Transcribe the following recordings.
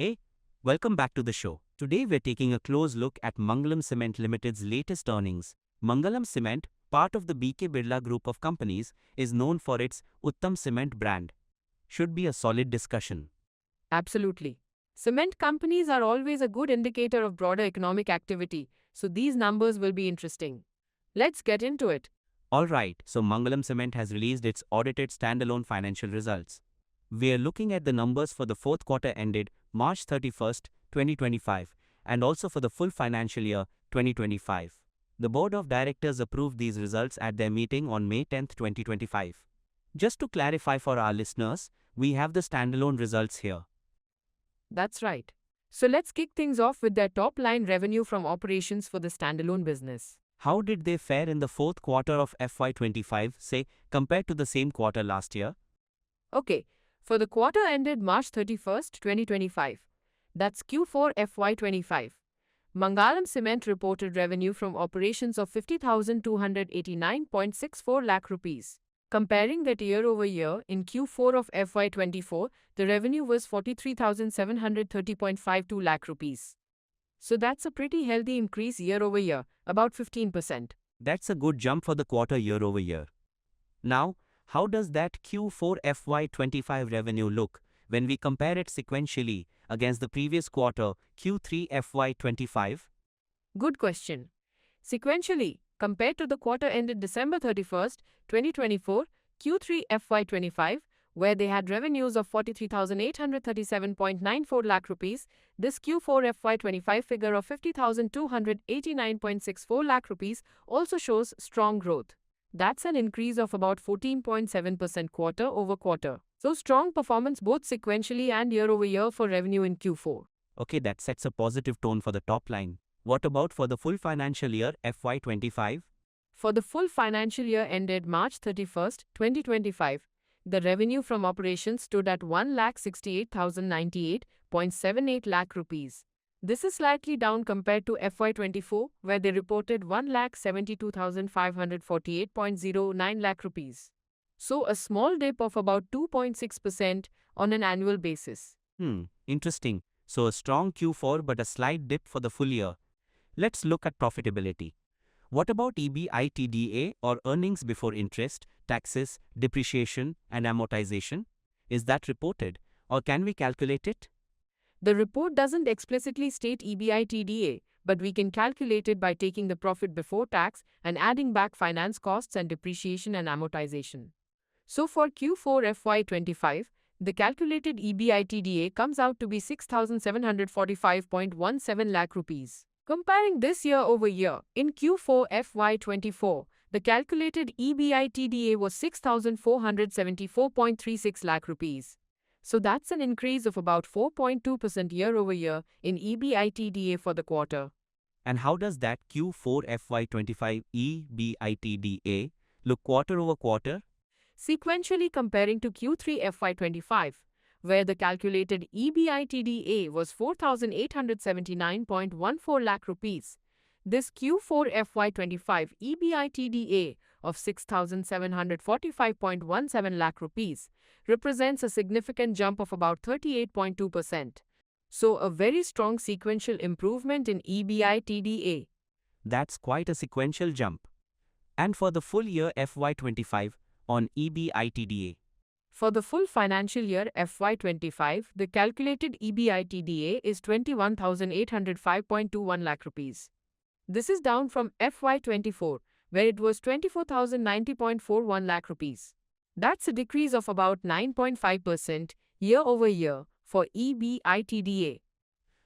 Hey, welcome back to the show. Today we're taking a close look at Mangalam Cement Limited's latest earnings. Mangalam Cement, part of the BK Birla group of companies, is known for its Uttam Cement brand. Should be a solid discussion. Absolutely. Cement companies are always a good indicator of broader economic activity, so these numbers will be interesting. Let's get into it. Alright, so Mangalam Cement has released its audited standalone financial results. We're looking at the numbers for the fourth quarter ended March 31st, 2025, and also for the full financial year 2025. The Board of Directors approved these results at their meeting on May 10th, 2025. Just to clarify for our listeners, we have the standalone results here. That's right. So let's kick things off with their top line revenue from operations for the standalone business. How did they fare in the fourth quarter of FY25, say, compared to the same quarter last year? Okay, for the quarter ended March 31st, 2025, that's Q4 FY25, Mangalam Cement reported revenue from operations of 50,289.64 lakh rupees. Comparing that year over year, in Q4 of FY24, the revenue was 43,730.52 lakh rupees. So that's a pretty healthy increase year over year, about 15%. That's a good jump for the quarter year over year. Now, how does that Q4 FY25 revenue look when we compare it sequentially against the previous quarter Q3 FY25? Good question. Sequentially, compared to the quarter ended December 31st, 2024, Q3 FY25, where they had revenues of 43,837.94 lakh rupees, this Q4 FY25 figure of 50,289.64 lakh rupees also shows strong growth. That's an increase of about 14.7% quarter over quarter. So strong performance both sequentially and year over year for revenue in Q4. Okay, that sets a positive tone for the top line. What about for the full financial year FY25? For the full financial year ended March 31st, 2025, the revenue from operations stood at 1,68,098.78 lakh rupees. This is slightly down compared to FY24, where they reported 1,72,548.09 lakh rupees. So a small dip of about 2.6% on an annual basis. Interesting. So a strong Q4 but a slight dip for the full year. Let's look at profitability. What about EBITDA or earnings before interest, taxes, depreciation and amortization? Is that reported or can we calculate it? The report doesn't explicitly state EBITDA, but we can calculate it by taking the profit before tax and adding back finance costs and depreciation and amortization. So for Q4 FY25, the calculated EBITDA comes out to be 6,745.17 lakh rupees. Comparing this year over year, in Q4 FY24, the calculated EBITDA was 6,474.36 lakh rupees. So that's an increase of about 4.2% year over year in EBITDA for the quarter. And how does that Q4 FY25 EBITDA look quarter over quarter? Sequentially comparing to Q3 FY25, where the calculated EBITDA was 4,879.14 lakh rupees. This Q4 FY25 EBITDA of 6,745.17 lakh rupees represents a significant jump of about 38.2%. So a very strong sequential improvement in EBITDA. That's quite a sequential jump. And for the full year FY25 on EBITDA? For the full financial year FY25, the calculated EBITDA is 21,805.21 lakh rupees. This is down from FY24, where it was 24,090.41 lakh rupees. That's a decrease of about 9.5% year over year for EBITDA.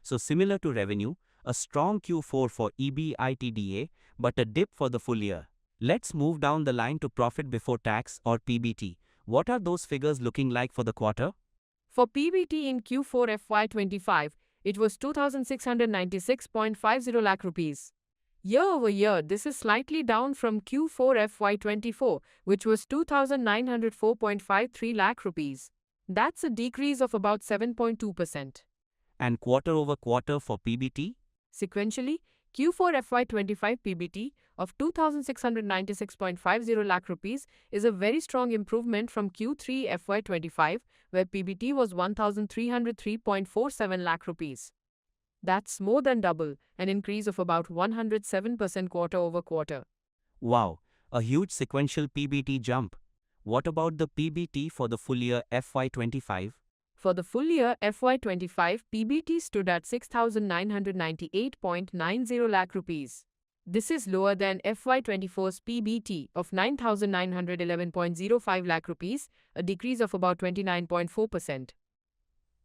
So similar to revenue, a strong Q4 for EBITDA, but a dip for the full year. Let's move down the line to profit before tax or PBT. What are those figures looking like for the quarter? For PBT in Q4 FY25, it was 2,696.50 lakh rupees. Year over year, this is slightly down from Q4 FY24, which was 2,904.53 lakh rupees. That's a decrease of about 7.2%. And quarter over quarter for PBT? Sequentially, Q4 FY25 PBT of 2,696.50 lakh rupees is a very strong improvement from Q3 FY25, where PBT was 1,303.47 lakh rupees. That's more than double, an increase of about 107% quarter over quarter. Wow, a huge sequential PBT jump. What about the PBT for the full year FY25? For the full year FY25, PBT stood at 6,998.90 lakh rupees. This is lower than FY24's PBT of 9,911.05 lakh rupees, a decrease of about 29.4%.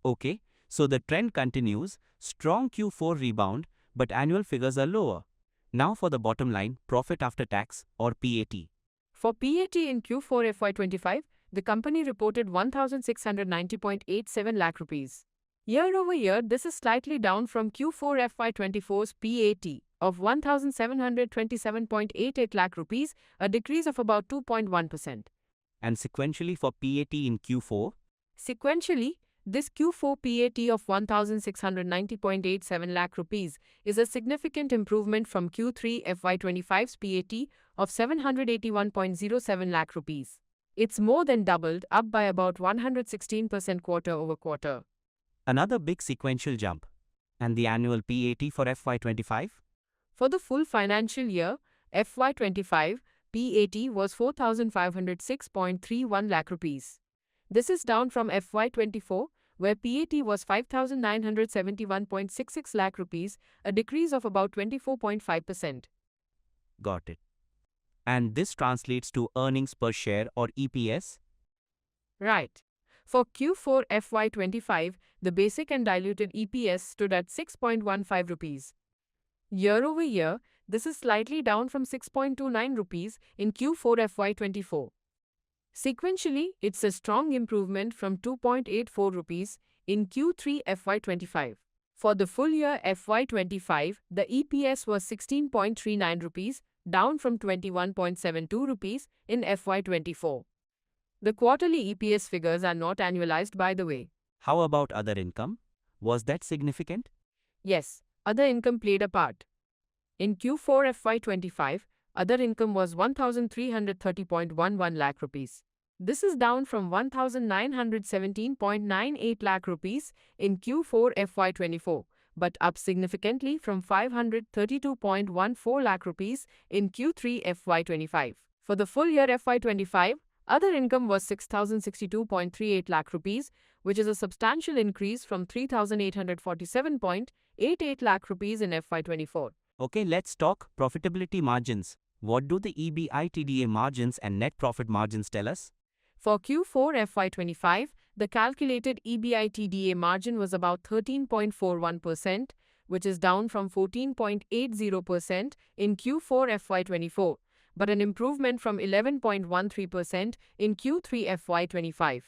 Okay, so the trend continues, strong Q4 rebound, but annual figures are lower. Now for the bottom line, profit after tax or PAT. For PAT in Q4 FY25, the company reported 1,690.87 lakh rupees. Year over year, this is slightly down from Q4 FY24's PAT of 1,727.88 lakh rupees, a decrease of about 2.1%. And sequentially for PAT in Q4? Sequentially, this Q4 PAT of 1,690.87 lakh rupees is a significant improvement from Q3 FY25's PAT of 781.07 lakh rupees. It's more than doubled, up by about 116% quarter over quarter. Another big sequential jump. And the annual PAT for FY25? For the full financial year, FY25, PAT was 4,506.31 lakh rupees. This is down from FY24, where PAT was 5,971.66 lakh rupees, a decrease of about 24.5%. Got it. And this translates to earnings per share or EPS? Right. For Q4 FY25, the basic and diluted EPS stood at 6.15 rupees. Year over year, this is slightly down from 6.29 rupees in Q4 FY24. Sequentially, it's a strong improvement from 2.84 rupees in Q3 FY25. For the full year FY25, the EPS was 16.39 rupees, down from 21.72 rupees in FY24. The quarterly EPS figures are not annualized, by the way. How about other income? Was that significant? Yes, other income played a part. In Q4 FY25, other income was 1,330.11 lakh rupees. This is down from 1,917.98 lakh rupees in Q4 FY24, but up significantly from 532.14 lakh rupees in Q3 FY25. For the full year FY25, other income was 6,062.38 lakh rupees, which is a substantial increase from 3,847.88 lakh rupees in FY24. Okay, let's talk profitability margins. What do the EBITDA margins and net profit margins tell us? For Q4 FY25, the calculated EBITDA margin was about 13.41%, which is down from 14.80% in Q4 FY24, but an improvement from 11.13% in Q3 FY25.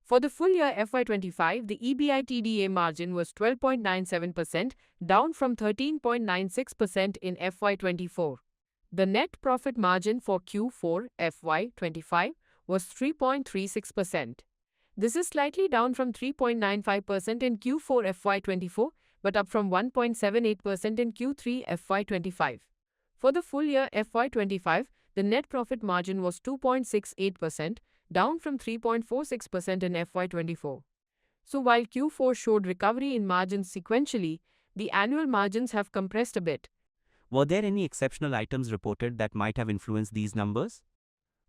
For the full year FY25, the EBITDA margin was 12.97%, down from 13.96% in FY24. The net profit margin for Q4 FY25 was 3.36%. This is slightly down from 3.95% in Q4 FY24, but up from 1.78% in Q3 FY25. For the full year FY25, the net profit margin was 2.68%, down from 3.46% in FY24. So while Q4 showed recovery in margins sequentially, the annual margins have compressed a bit. Were there any exceptional items reported that might have influenced these numbers?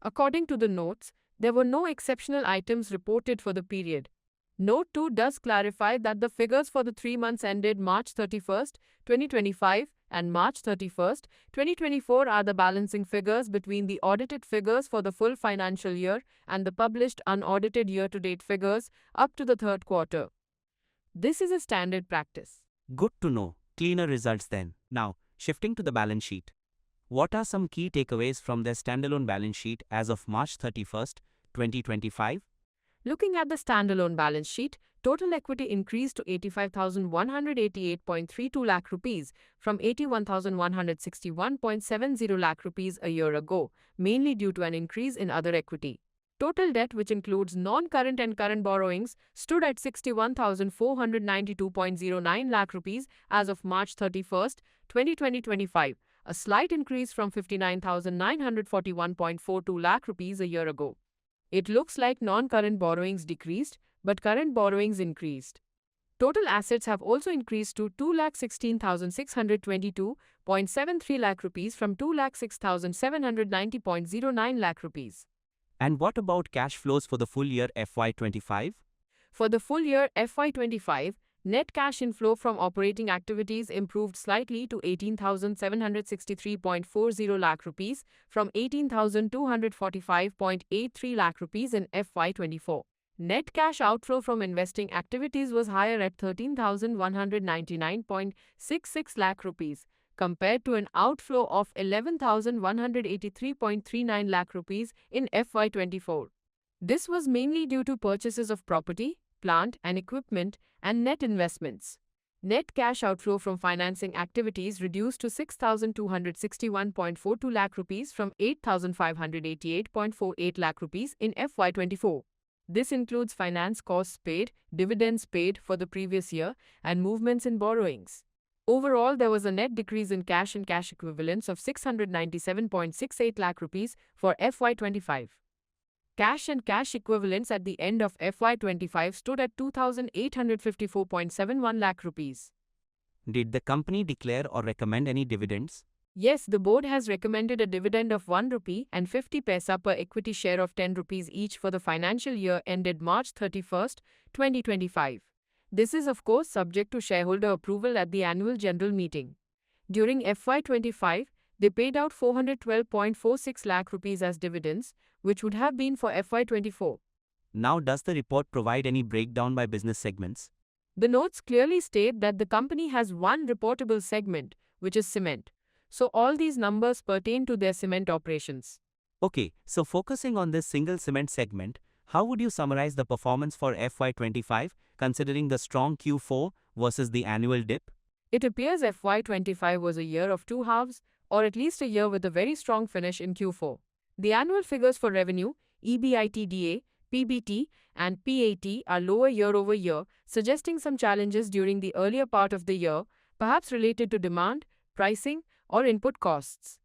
According to the notes, there were no exceptional items reported for the period. Note 2 does clarify that the figures for the 3 months ended March 31st, 2025 and March 31st, 2024 are the balancing figures between the audited figures for the full financial year and the published unaudited year-to-date figures up to the third quarter. This is a standard practice. Good to know. Cleaner results then. Now, shifting to the balance sheet. What are some key takeaways from their standalone balance sheet as of March 31st, 2025? Looking at the standalone balance sheet, total equity increased to 85,188.32 lakh rupees from 81,161.70 lakh rupees a year ago, mainly due to an increase in other equity. Total debt, which includes non-current and current borrowings, stood at 61,492.09 lakh rupees as of March 31st, 2025, a slight increase from 59,941.42 lakh rupees a year ago. It looks like non-current borrowings decreased, but current borrowings increased. Total assets have also increased to 2,16,622.73 lakh rupees from 2,06,790.09 lakh rupees. And what about cash flows for the full year FY25? For the full year FY25, net cash inflow from operating activities improved slightly to 18,763.40 lakh rupees from 18,245.83 lakh rupees in FY24. Net cash outflow from investing activities was higher at 13,199.66 lakh rupees compared to an outflow of 11,183.39 lakh rupees in FY24. This was mainly due to purchases of property, plant and equipment, and net investments. Net cash outflow from financing activities reduced to 6,261.42 lakh rupees from 8,588.48 lakh rupees in FY24. This includes finance costs paid, dividends paid for the previous year, and movements in borrowings. Overall, there was a net decrease in cash and cash equivalents of 697.68 lakh rupees for FY25. Cash and cash equivalents at the end of FY25 stood at 2,854.71 lakh rupees. Did the company declare or recommend any dividends? Yes, the board has recommended a dividend of 1 rupee and 50 paisa per equity share of 10 rupees each for the financial year ended March 31st, 2025. This is of course subject to shareholder approval at the annual general meeting. During FY25, they paid out 412.46 lakh rupees as dividends, which would have been for FY24. Now, does the report provide any breakdown by business segments? The notes clearly state that the company has one reportable segment, which is cement. So all these numbers pertain to their cement operations. Okay, so focusing on this single cement segment, how would you summarize the performance for FY25, considering the strong Q4 versus the annual dip? It appears FY25 was a year of two halves, or at least a year with a very strong finish in Q4. The annual figures for revenue, EBITDA, PBT, and PAT are lower year over year, suggesting some challenges during the earlier part of the year, perhaps related to demand, pricing, or input costs.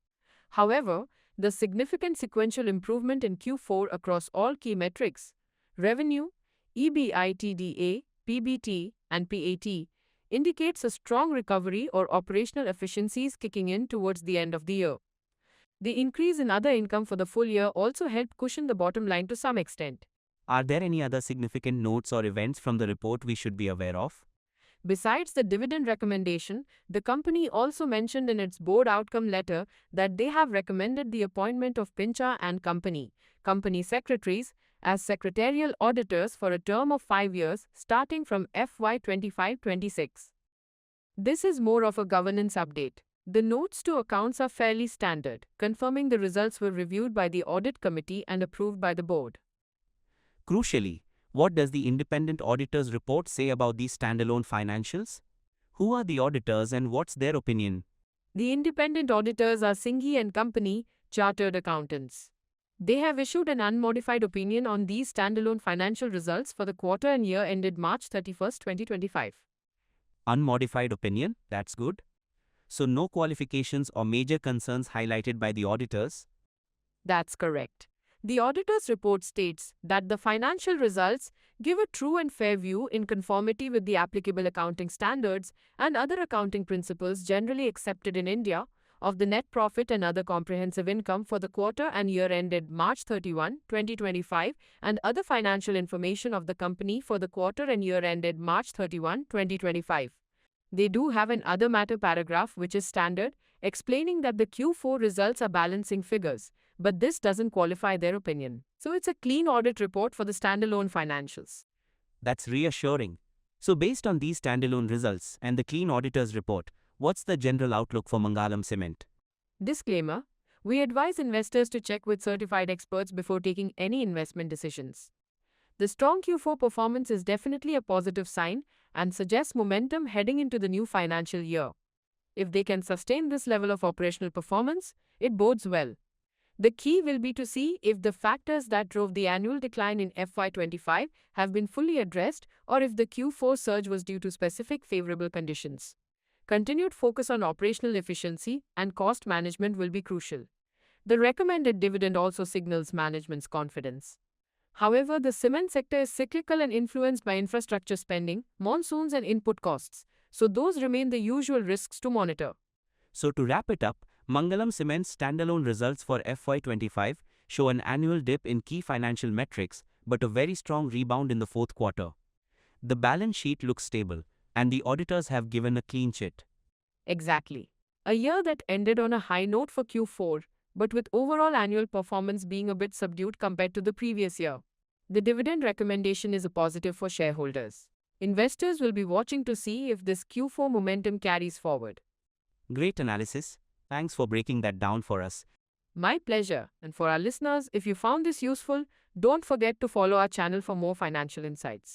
However, the significant sequential improvement in Q4 across all key metrics, revenue, EBITDA, PBT, and PAT, indicates a strong recovery or operational efficiencies kicking in towards the end of the year. The increase in other income for the full year also helped cushion the bottom line to some extent. Are there any other significant notes or events from the report we should be aware of? Besides the dividend recommendation, the company also mentioned in its board outcome letter that they have recommended the appointment of Pincha and Company secretaries, as secretarial auditors for a term of 5 years starting from FY25-26. This is more of a governance update. The notes to accounts are fairly standard, confirming the results were reviewed by the audit committee and approved by the board. Crucially, what does the independent auditor's report say about these standalone financials? Who are the auditors and what's their opinion? The independent auditors are Singhi and Company, Chartered Accountants. They have issued an unmodified opinion on these standalone financial results for the quarter and year ended March 31st, 2025. Unmodified opinion, that's good. So no qualifications or major concerns highlighted by the auditors? That's correct. The auditor's report states that the financial results give a true and fair view in conformity with the applicable accounting standards and other accounting principles generally accepted in India of the net profit and other comprehensive income for the quarter and year ended March 31, 2025 and other financial information of the company for the quarter and year ended March 31, 2025. They do have an other matter paragraph which is standard, explaining that the Q4 results are balancing figures, but this doesn't qualify their opinion. So it's a clean audit report for the standalone financials. That's reassuring. So based on these standalone results and the clean auditor's report, what's the general outlook for Mangalam Cement? Disclaimer: we advise investors to check with certified experts before taking any investment decisions. The strong Q4 performance is definitely a positive sign and suggests momentum heading into the new financial year. If they can sustain this level of operational performance, it bodes well. The key will be to see if the factors that drove the annual decline in FY25 have been fully addressed or if the Q4 surge was due to specific favorable conditions. Continued focus on operational efficiency and cost management will be crucial. The recommended dividend also signals management's confidence. However, the cement sector is cyclical and influenced by infrastructure spending, monsoons, and input costs, so those remain the usual risks to monitor. So to wrap it up, Mangalam Cement's standalone results for FY25 show an annual dip in key financial metrics but a very strong rebound in the fourth quarter. The balance sheet looks stable, and the auditors have given a clean chit. Exactly. A year that ended on a high note for Q4, but with overall annual performance being a bit subdued compared to the previous year. The dividend recommendation is a positive for shareholders. Investors will be watching to see if this Q4 momentum carries forward. Great analysis. Thanks for breaking that down for us. My pleasure. And for our listeners, if you found this useful, don't forget to follow our channel for more financial insights.